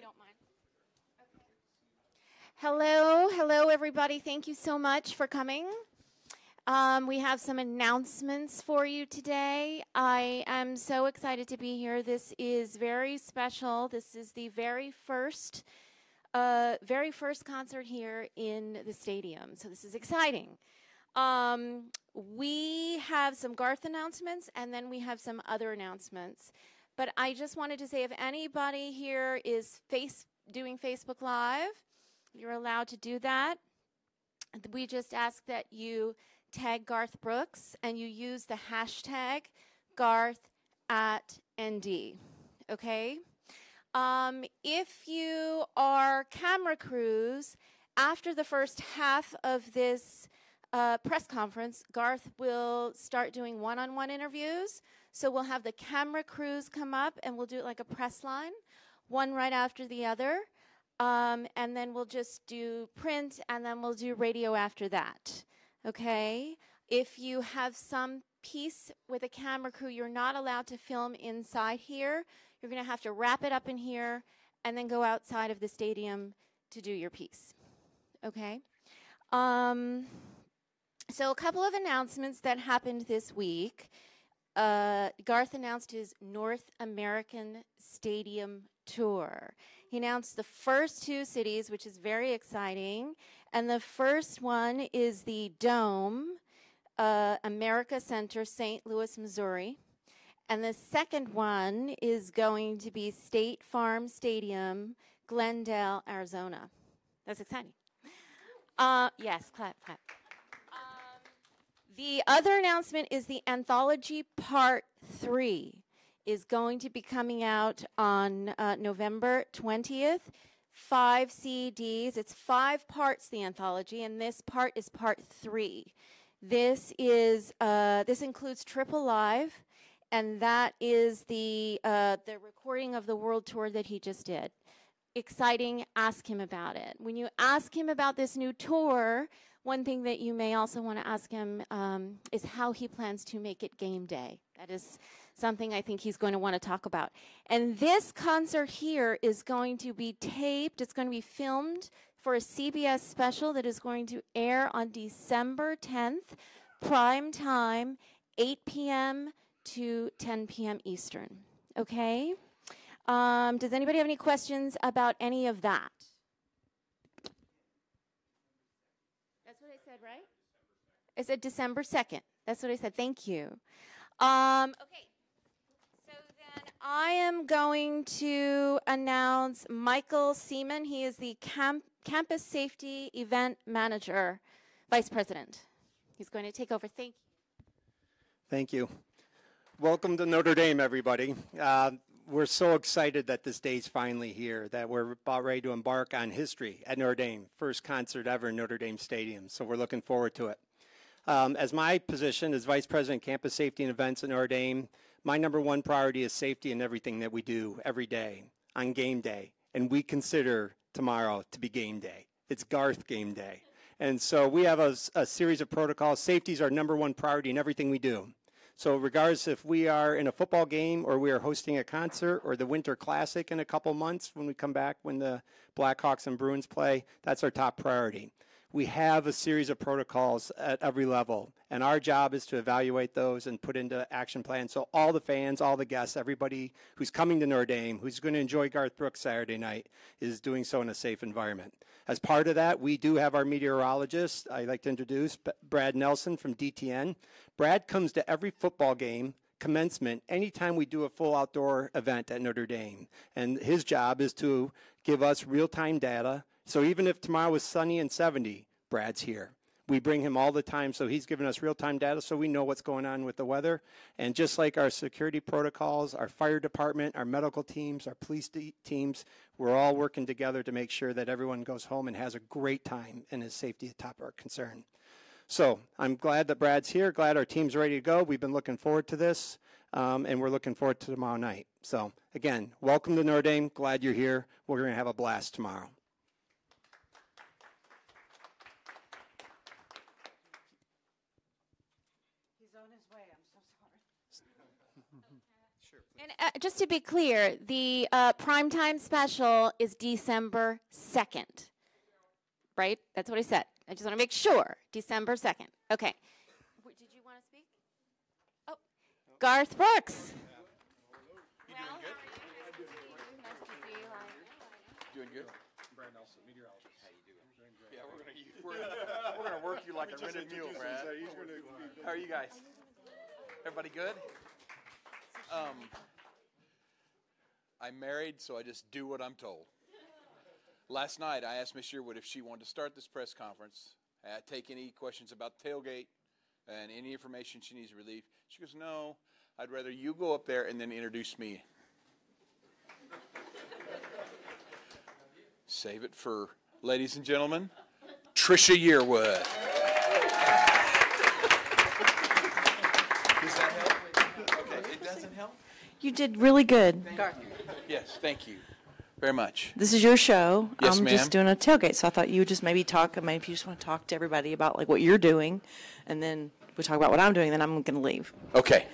don't mind. Hello, hello, everybody. Thank you so much for coming. We have some announcements for you today. I am so excited to be here. This is very special. This is the very first concert here in the stadium. So this is exciting. We have some Garth announcements, and then we have some other announcements. But I just wanted to say, if anybody here is doing Facebook Live, you're allowed to do that. We just ask that you tag Garth Brooks and you use the hashtag Garth@ND. Okay? If you are camera crews, after the first half of this press conference, Garth will start doing one-on-one interviews. So we'll have the camera crews come up and we'll do it like a press line, one right after the other. And then we'll just do print, and then we'll do radio after that, okay? If you have some piece with a camera crew, you're not allowed to film inside here. You're going to have to wrap it up in here and then go outside of the stadium to do your piece, okay? So a couple of announcements that happened this week. Garth announced his North American Stadium Tour. He announced the first 2 cities, which is very exciting. And the first one is the Dome, America Center, St. Louis, Missouri. And the second one is going to be State Farm Stadium, Glendale, Arizona. That's exciting. Yes, clap, clap. The other announcement is the Anthology Part 3 is going to be coming out on November 20th. 5 CDs. It's 5 parts, the anthology, and this part is part 3. This includes Triple Live, and that is the recording of the world tour that he just did. Exciting. Ask him about it. When you ask him about this new tour, one thing that you may also want to ask him is how he plans to make it game day. That is something I think he's going to want to talk about. And this concert here is going to be taped. It's going to be filmed for a CBS special that is going to air on December 10th, prime time, 8 p.m. to 10 p.m. Eastern. Okay? Does anybody have any questions about any of that? That's what I said, right? I said December 2nd. That's what I said. Thank you. Okay. So then I am going to announce Michael Seaman. He is the Campus Safety Event Manager, Vice President. He's going to take over. Thank you. Thank you. Welcome to Notre Dame, everybody. We're so excited that this day's finally here, that we're about ready to embark on history at Notre Dame. First concert ever in Notre Dame Stadium, so we're looking forward to it. As my position as Vice President, Campus Safety and Events at Notre Dame, my number one priority is safety in everything that we do every day on game day. And we consider tomorrow to be game day. It's Garth game day. And so we have a series of protocols. Safety is our number one priority in everything we do. So regardless if we are in a football game or we are hosting a concert or the Winter Classic in a couple months when we come back when the Blackhawks and Bruins play, that's our top priority. We have a series of protocols at every level, and our job is to evaluate those and put into action plans so all the fans, all the guests, everybody who's coming to Notre Dame, who's going to enjoy Garth Brooks Saturday night, is doing so in a safe environment. As part of that, we do have our meteorologist. I'd like to introduce Brad Nelson from DTN. Brad comes to every football game, commencement, anytime we do a full outdoor event at Notre Dame. And his job is to give us real-time data. So even if tomorrow is sunny and 70, Brad's here. We bring him all the time, so he's giving us real-time data so we know what's going on with the weather. And just like our security protocols, our fire department, our medical teams, our police teams, we're all working together to make sure that everyone goes home and has a great time and is safety at top of our concern. So I'm glad that Brad's here, glad our team's ready to go. We've been looking forward to this, and we're looking forward to tomorrow night. So again, welcome to Notre Dame. Glad you're here. We're going to have a blast tomorrow. And just to be clear, the primetime special is December 2nd, right? That's what I said. I just want to make sure. December 2nd. Okay. Did you want to speak? Oh, Garth Brooks. You doing good? Nice to see you. Doing good? Brad Nelson, meteorologist. How you doing? Yeah, we're gonna work you like a rented mule, Brad. How are you guys? Everybody good? I'm married, so I just do what I'm told. Last night, I asked Miss Yearwood if she wanted to start this press conference, take any questions about tailgate, and any information she needs to relieve. She goes, no, I'd rather you go up there and then introduce me. Save it for, ladies and gentlemen, Trisha Yearwood. Does that help? Okay, it doesn't help? You did really good. Yes, thank you very much. This is your show. Yes, I'm ma'am. just doing a tailgate, so I thought you would just maybe talk. Maybe if you just want to talk to everybody about like what you're doing, and then we talk about what I'm doing. Then I'm going to leave. Okay,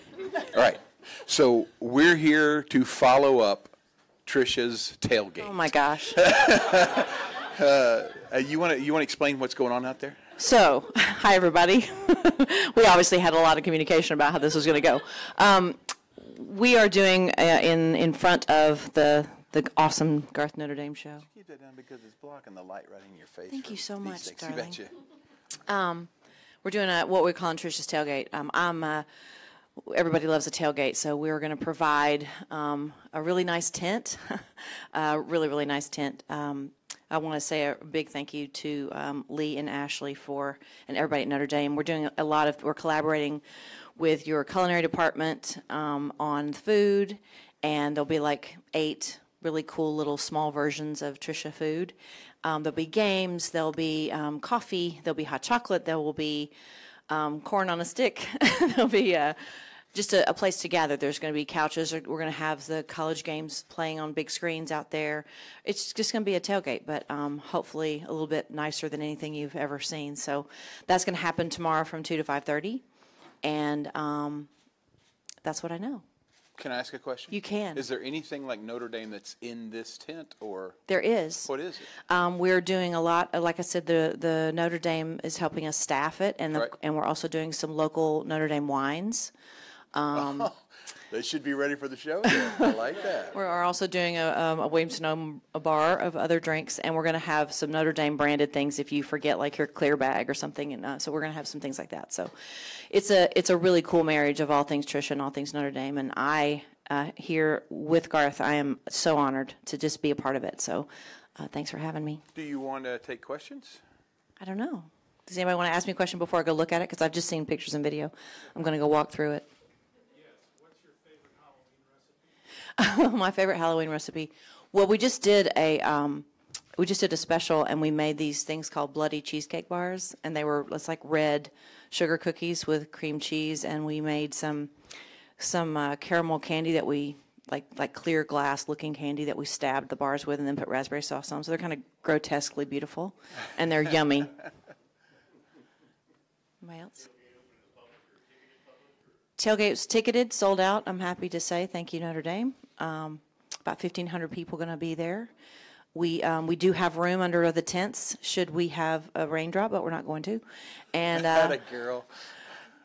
all right. So we're here to follow up Trisha's tailgate. Oh my gosh. You want to explain what's going on out there? So, hi everybody. We obviously had a lot of communication about how this was going to go. We are doing in front of the awesome Garth Notre Dame show. Keep that down because it's blocking the light right in your face. Thank you so much, things. darling. You betcha. We're doing what we're calling Trisha's tailgate. Everybody loves a tailgate, so we're going to provide a really nice tent, really nice tent. I want to say a big thank you to Lee and Ashley and everybody at Notre Dame. We're collaborating with your culinary department on food, and there'll be like 8 really cool little small versions of Trisha food. There'll be games, there'll be coffee, there'll be hot chocolate, there will be corn on a stick. There'll be just a place to gather. There's going to be couches. We're going to have the college games playing on big screens out there. It's just going to be a tailgate, but hopefully a little bit nicer than anything you've ever seen. So that's going to happen tomorrow from 2 to 5:30, and that's what I know. Can I ask a question? You can. Is there anything like Notre Dame that's in this tent, or There is. what is it? We're doing a lot. Like I said, the Notre Dame is helping us staff it, and Right. and we're also doing some local Notre Dame wines. They should be ready for the show. Then. I like that. We're also doing a Williams-Sonoma bar of other drinks, and we're going to have some Notre Dame branded things if you forget like your clear bag or something. And so we're going to have some things like that. So it's a really cool marriage of all things Trisha and all things Notre Dame. And I here with Garth, I am so honored to just be a part of it. So thanks for having me. Do you want to take questions? I don't know. Does anybody want to ask me a question before I go look at it? Because I've just seen pictures and video. I'm going to go walk through it. My favorite Halloween recipe. Well, we just did a special, and we made these things called bloody cheesecake bars, and it's like red sugar cookies with cream cheese, and we made some caramel candy that we like clear glass looking candy that we stabbed the bars with, and then put raspberry sauce on. So they're kind of grotesquely beautiful, and they're yummy. Anybody else? Tailgate's ticketed, sold out. I'm happy to say thank you, Notre Dame. About 1,500 people going to be there. We do have room under the tents should we have a raindrop, but we're not going to. And Atta girl.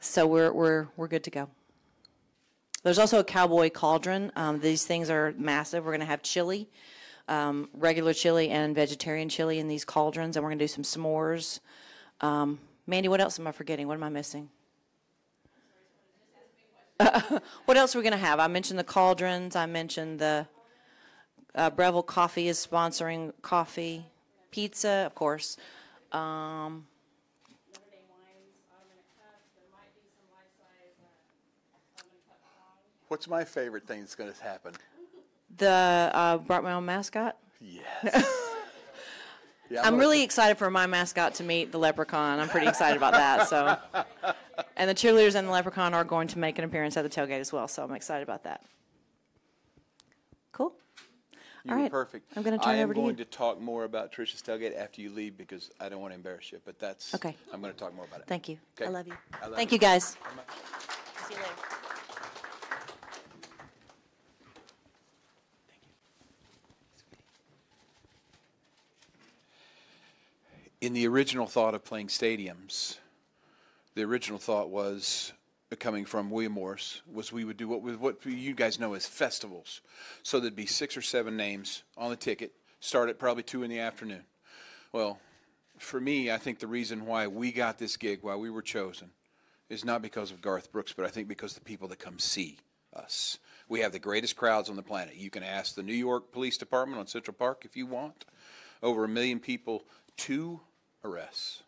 so we're good to go. There's also a cowboy cauldron. These things are massive. We're going to have chili, regular chili and vegetarian chili in these cauldrons, and we're going to do some s'mores. Mandy, what else am I forgetting? What am I missing? What else are we going to have? I mentioned the cauldrons. I mentioned the Breville Coffee is sponsoring coffee. Pizza, of course. What's my favorite thing that's going to happen? Brought my own mascot. Yes. Yeah, I'm really excited for my mascot to meet the leprechaun. I'm pretty excited about that. So, and the cheerleaders and the leprechaun are going to make an appearance at the tailgate as well. So I'm excited about that. Cool. You All were right. perfect. I'm going to turn it over to you. I am going to talk more about Trisha's tailgate after you leave because I don't want to embarrass you. But that's Okay. I'm going to talk more about it. Thank you. Okay. I love you. I love Thank you. you, guys. Very much. See you later. In the original thought of playing stadiums, the original thought was, coming from William Morris, was we would do what you guys know as festivals. So there'd be 6 or 7 names on the ticket, start at probably 2 in the afternoon. Well, for me, I think the reason why we got this gig, why we were chosen, is not because of Garth Brooks, but I think because of the people that come see us. We have the greatest crowds on the planet. You can ask the New York Police Department on Central Park if you want. Over 1 million people, 2 arrests.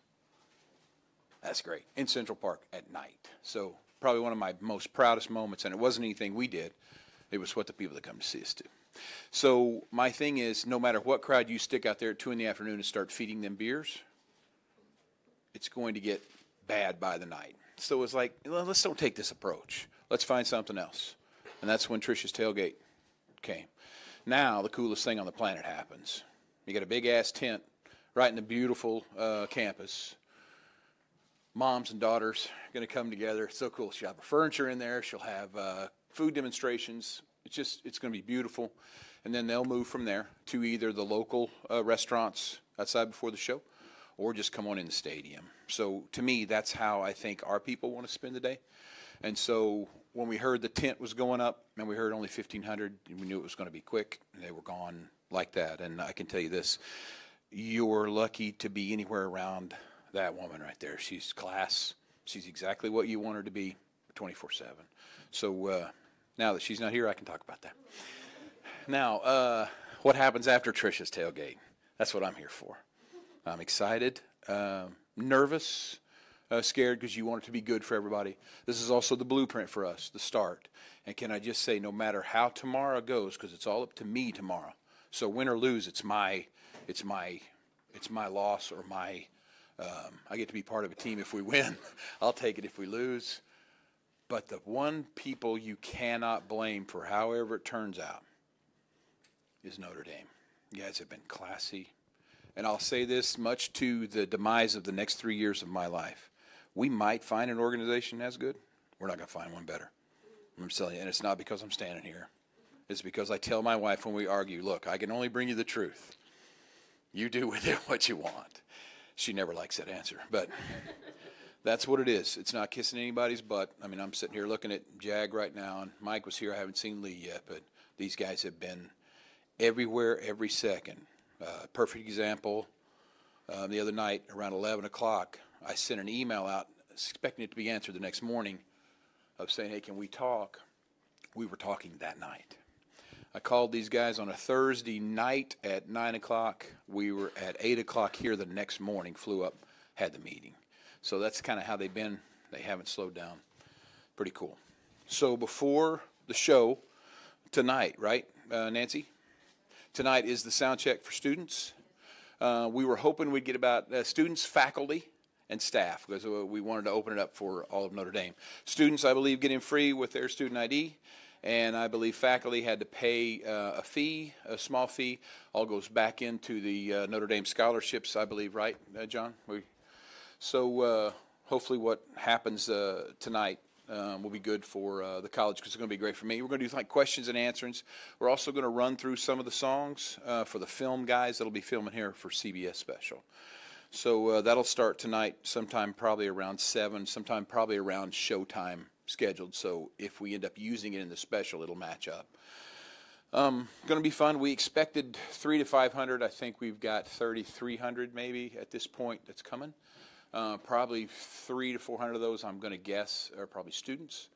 That's great. In Central Park at night. So probably one of my most proudest moments, and it wasn't anything we did. It was what the people that come to see us do. So my thing is, no matter what crowd you stick out there at 2 in the afternoon and start feeding them beers, it's going to get bad by the night. So it's like, well, let's don't take this approach. Let's find something else. And that's when Trisha's Tailgate came. Now the coolest thing on the planet happens. You got a big-ass tent right in the beautiful campus. Moms and daughters are going to come together. It's so cool. She'll have her furniture in there. She'll have food demonstrations. It's going to be beautiful. And then they'll move from there to either the local restaurants outside before the show or just come on in the stadium. So to me, that's how I think our people want to spend the day. And so when we heard the tent was going up and we heard only 1,500, we knew it was going to be quick, and they were gone like that. And I can tell you this, you're lucky to be anywhere around that woman right there. She's class. She's exactly what you want her to be 24/7. So now that she's not here, I can talk about that. Now, what happens after Trisha's Tailgate? That's what I'm here for. I'm excited, nervous, scared because you want it to be good for everybody. This is also the blueprint for us, the start. And can I just say, no matter how tomorrow goes, because it's all up to me tomorrow. So win or lose, it's my loss or my. I get to be part of a team if we win. I'll take it if we lose. But the one people you cannot blame for however it turns out is Notre Dame. You guys have been classy. And I'll say this, much to the demise of the next 3 years of my life. We might find an organization as good. We're not going to find one better. I'm telling you, and it's not because I'm standing here. It's because I tell my wife when we argue, look, I can only bring you the truth. You do with it what you want. She never likes that answer, but that's what it is. It's not kissing anybody's butt. I mean, I'm sitting here looking at Jag right now, and Mike was here. I haven't seen Lee yet, but these guys have been everywhere, every second. Perfect example, the other night around 11 o'clock, I sent an email out expecting it to be answered the next morning of saying, hey, can we talk? We were talking that night. I called these guys on a Thursday night at 9 o'clock. We were at 8 o'clock here the next morning, flew up, had the meeting. So that's kind of how they've been. They haven't slowed down. Pretty cool. So before the show tonight, right, Nancy? Tonight is the sound check for students. We were hoping we'd get about students, faculty, and staff, because we wanted to open it up for all of Notre Dame. Students, I believe, get in free with their student ID. And I believe faculty had to pay a fee, a small fee. All goes back into the Notre Dame scholarships, I believe, right, John? So hopefully what happens tonight will be good for the college, because it's going to be great for me. We're going to do like questions and answers. We're also going to run through some of the songs for the film guys that'll be filming here for CBS Special. So that'll start tonight sometime probably around 7, sometime probably around showtime scheduled. So if we end up using it in the special, it'll match up. Going to be fun. We expected 300 to 500. I think we've got 3,300 maybe at this point that's coming. Probably 300 to 400 of those, I'm going to guess, are probably students.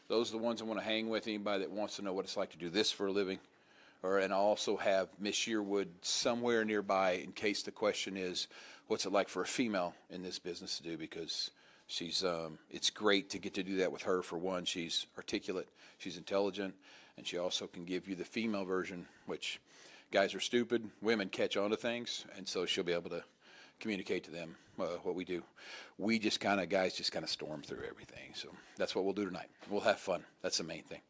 Those are the ones I want to hang with, anybody that wants to know what it's like to do this for a living. And I also have Miss Yearwood somewhere nearby in case the question is, what's it like for a female in this business to do? Because she's, it's great to get to do that with her. For one, she's articulate, she's intelligent, and she also can give you the female version, which guys are stupid, women catch on to things, and so she'll be able to communicate to them what we do. We just kind of, guys just kind of storm through everything. So that's what we'll do tonight. We'll have fun. That's the main thing.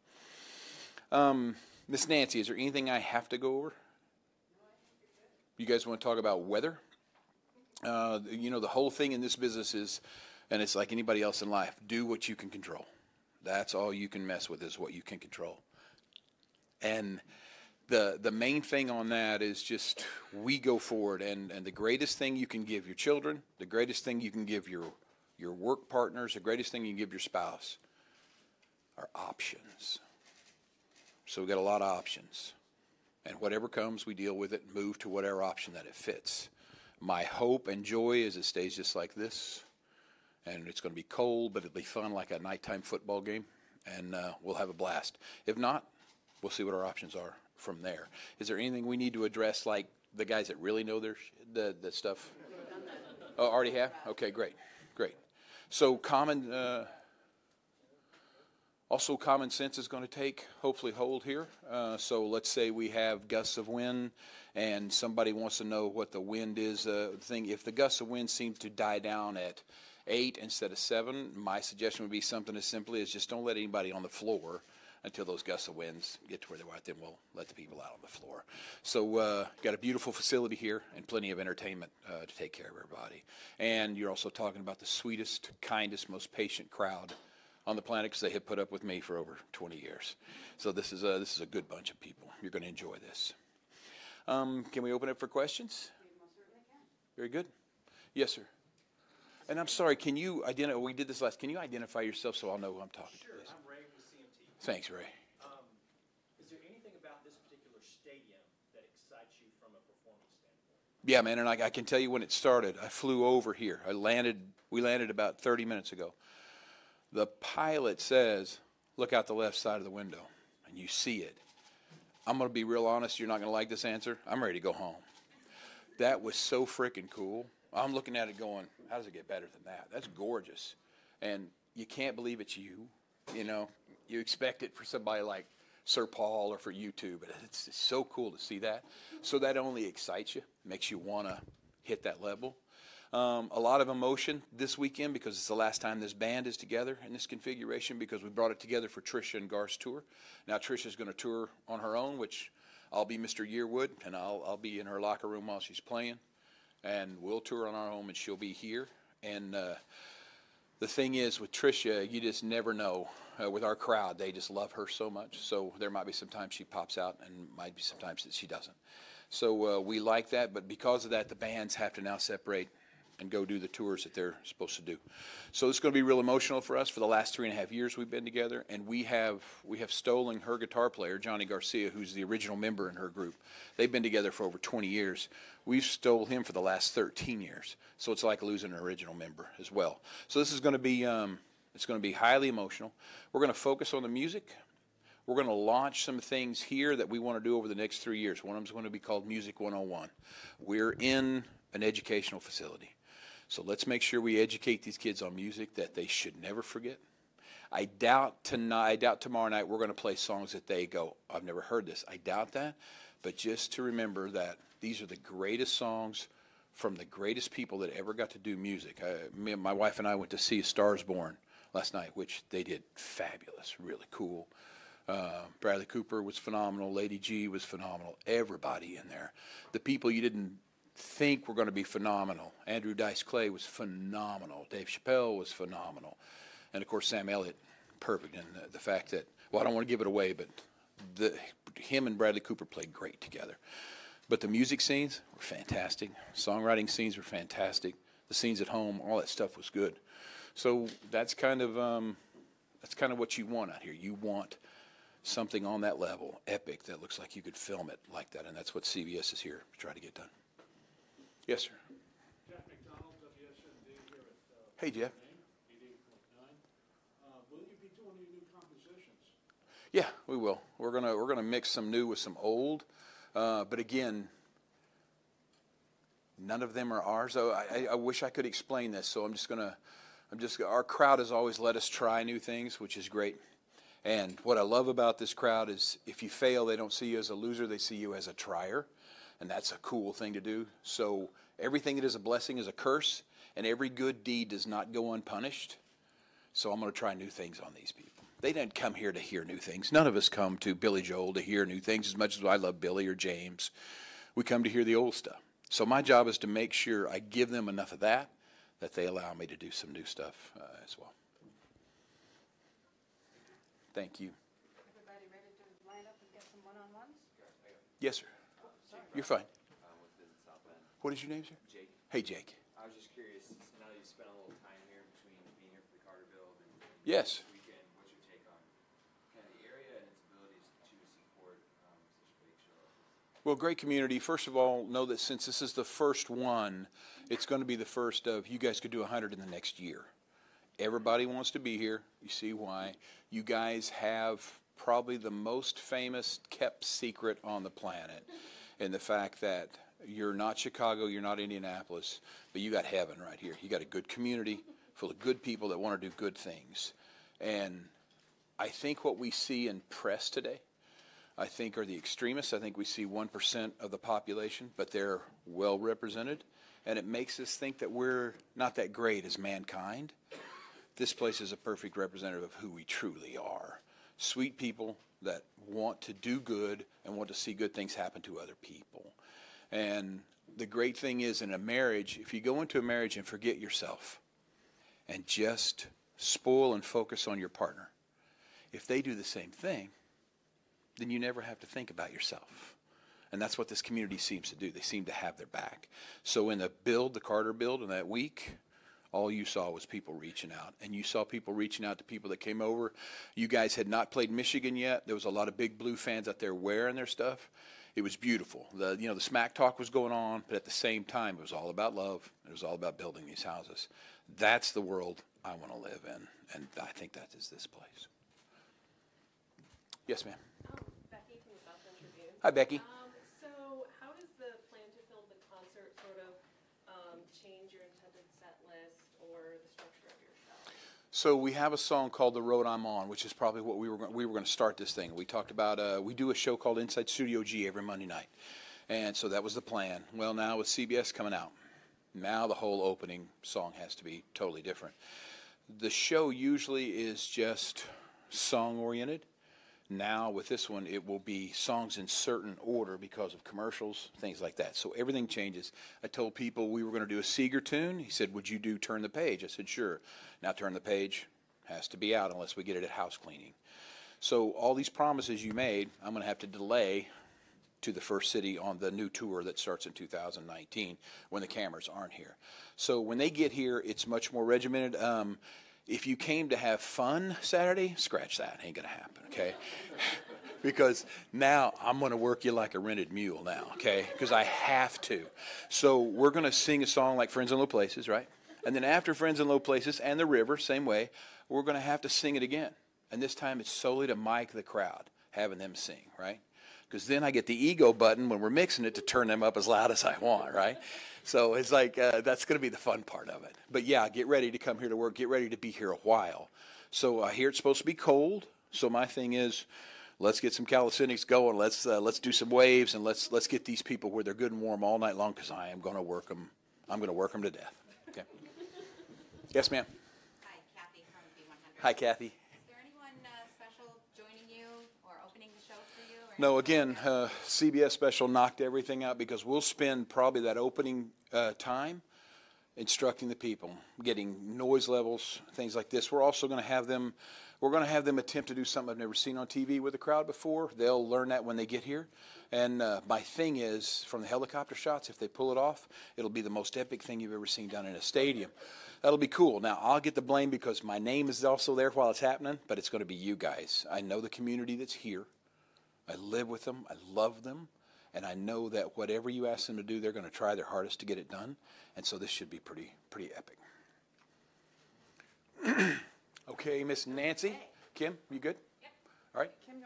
Miss Nancy, is there anything I have to go over? You guys want to talk about weather? You know, the whole thing in this business is, and it's like anybody else in life, do what you can control. That's all you can mess with, is what you can control. And the main thing on that is just we go forward, and the greatest thing you can give your children, the greatest thing you can give your work partners, the greatest thing you can give your spouse are options. So we got a lot of options, and whatever comes, we deal with it and move to whatever option that it fits. My hope and joy is it stays just like this, and it's going to be cold, but it'll be fun like a nighttime football game, and we'll have a blast. If not, we'll see what our options are from there. Is there anything we need to address, like the guys that really know their the stuff? Oh, already have? Okay, great. So also common sense is going to hopefully hold here. So let's say we have gusts of wind, and somebody wants to know what the wind is. If the gusts of wind seem to die down at 8 instead of 7, my suggestion would be something as simply as just don't let anybody on the floor until those gusts of winds get to where they are. Then we'll let the people out on the floor. So got a beautiful facility here and plenty of entertainment to take care of everybody. And you're also talking about the sweetest, kindest, most patient crowd on the planet, because they have put up with me for over 20 years. So this is a good bunch of people. You're going to enjoy this. Can we open it for questions? Very good. Yes, sir. And I'm sorry, can you identify, we did this last, can you identify yourself so I'll know who I'm talking to? Sure, I'm Ray with CMT. Thanks, Ray. Is there anything about this particular stadium that excites you from a performance standpoint? Yeah, man, and I can tell you when it started. I flew over here. We landed about 30 minutes ago. The pilot says, look out the left side of the window, and you see it. I'm going to be real honest, you're not going to like this answer. I'm ready to go home. That was so freaking cool. I'm looking at it going, how does it get better than that? That's gorgeous. And you can't believe it's you. You know, you expect it for somebody like Sir Paul or for you too, but it's just so cool to see that. So that only excites you, makes you want to hit that level. A lot of emotion this weekend because it's the last time this band is together in this configuration, because we brought it together for Trisha and Garth's tour. Now Trisha's going to tour on her own, which I'll be Mr. Yearwood, and I'll be in her locker room while she's playing. And we'll tour on our own, and she'll be here. And the thing is, with Trisha, you just never know. With our crowd, they just love her so much. So there might be some times she pops out, and might be some times that she doesn't. So we like that, but because of that, the bands have to now separate and go do the tours that they're supposed to do. So it's going to be real emotional for us. For the last 3.5 years we've been together, and we have stolen her guitar player, Johnny Garcia, who's the original member in her group. They've been together for over 20 years. We've stole him for the last 13 years. So it's like losing an original member as well. So this is going to be it's going to be highly emotional. We're going to focus on the music. We're going to launch some things here that we want to do over the next 3 years. One of them is going to be called Music 101. We're in an educational facility. So let's make sure we educate these kids on music that they should never forget. I doubt tomorrow night we're going to play songs that they go, I've never heard this. I doubt that. But just to remember that these are the greatest songs from the greatest people that ever got to do music. My wife and I went to see Stars Born last night, which they did fabulous, really cool. Bradley Cooper was phenomenal. Lady G was phenomenal. Everybody in there. The people you didn't think were going to be phenomenal. Andrew Dice Clay was phenomenal. Dave Chappelle was phenomenal. And, of course, Sam Elliott, perfect. And the fact that, well, I don't want to give it away, but him and Bradley Cooper played great together. But the music scenes were fantastic. Songwriting scenes were fantastic. The scenes at home, all that stuff was good. So that's kind of what you want out here. You want something on that level, epic, that looks like you could film it like that. And that's what CBS is here to try to get done. Yes, sir. Jeff McDonald, WSBT here at Hey, Jeff. 88.9. Will you be doing any new compositions? Yeah, we will. We're gonna mix some new with some old, but again, none of them are ours. I wish I could explain this. So our crowd has always let us try new things, which is great. And what I love about this crowd is if you fail, they don't see you as a loser. They see you as a trier. And that's a cool thing to do. So everything that is a blessing is a curse, and every good deed does not go unpunished. So I'm going to try new things on these people. They didn't come here to hear new things. None of us come to Billy Joel to hear new things as much as I love Billy or James. We come to hear the old stuff. So my job is to make sure I give them enough of that they allow me to do some new stuff as well. Thank you. Everybody ready to line up and get some one-on-ones? Yes, sir. You're fine. What is your name, sir? Jake. Hey, Jake. I was just curious, now that you spent a little time here between being here for the Carter Build and Yes. this weekend, what's your take on kind of the area and its abilities to support such a big show? Well, great community. First of all, know that since this is the first one, it's going to be the first of, you guys could do 100 in the next year. Everybody wants to be here. You see why. You guys have probably the most famous kept secret on the planet, in the fact that you're not Chicago, you're not Indianapolis, but you got heaven right here. You got a good community full of good people that want to do good things. And I think what we see in press today, I think, are the extremists. I think we see 1% of the population, but they're well represented. And it makes us think that we're not that great as mankind. This place is a perfect representative of who we truly are. Sweet people that want to do good and want to see good things happen to other people. And the great thing is, in a marriage, if you go into a marriage and forget yourself and just spoil and focus on your partner, if they do the same thing, then you never have to think about yourself. And that's what this community seems to do. They seem to have their back. So in the build, the Carter build, in that week, all you saw was people reaching out. And you saw people reaching out to people that came over. You guys had not played Michigan yet. There was a lot of Big Blue fans out there wearing their stuff. It was beautiful. The smack talk was going on, but at the same time, it was all about love. It was all about building these houses. That's the world I want to live in, and I think that is this place. Yes, ma'am. Becky from the South Bend Tribune. Hi, Becky. So how does the plan to film the concert sort of change your intended set list or the structure of your show? So we have a song called "The Road I'm On," which is probably what we were going to start this thing. We talked about we do a show called Inside Studio G every Monday night, and so that was the plan. Well, now with CBS coming out, now the whole opening song has to be totally different. The show usually is just song oriented. Now with this one, it will be songs in certain order because of commercials, things like that. So everything changes. I told people we were going to do a Seeger tune. He said, "Would you do Turn the Page?" I said, "Sure." Now Turn the Page has to be out unless we get it at house cleaning. So all these promises you made, I'm going to have to delay to the first city on the new tour that starts in 2019 when the cameras aren't here. So when they get here, it's much more regimented. If you came to have fun Saturday, scratch that. Ain't going to happen, okay? Because now I'm going to work you like a rented mule now, okay? Because I have to. So we're going to sing a song like Friends in Low Places, right? And then after Friends in Low Places and The River, same way, we're going to have to sing it again. And this time it's solely to mic the crowd, having them sing, right? Because then I get the ego button when we're mixing it to turn them up as loud as I want, right? So it's like, that's going to be the fun part of it. But yeah, get ready to come here to work. Get ready to be here a while. So I hear it's supposed to be cold. So my thing is, let's get some calisthenics going. Let's do some waves, and let's get these people where they're good and warm all night long, because I am going to work them. I'm going to work them to death. Okay. Yes, ma'am. Hi, Kathy from B100. Hi, Kathy. Is there anyone special joining you or opening the show for you? Or No, again, CBS special knocked everything out, because we'll spend probably that opening time instructing the people, getting noise levels, things like this. We're also going to have them. We're going to have them attempt to do something I've never seen on TV with a crowd before. They'll learn that when they get here. And my thing is, from the helicopter shots, if they pull it off, it'll be the most epic thing you've ever seen done in a stadium. That'll be cool. Now, I'll get the blame because my name is also there while it's happening, but it's going to be you guys. I know the community that's here. I live with them. I love them. And I know that whatever you ask them to do, they're going to try their hardest to get it done. And so this should be pretty epic. Okay, Miss Nancy. Kim, you good? Yep. All right. Kim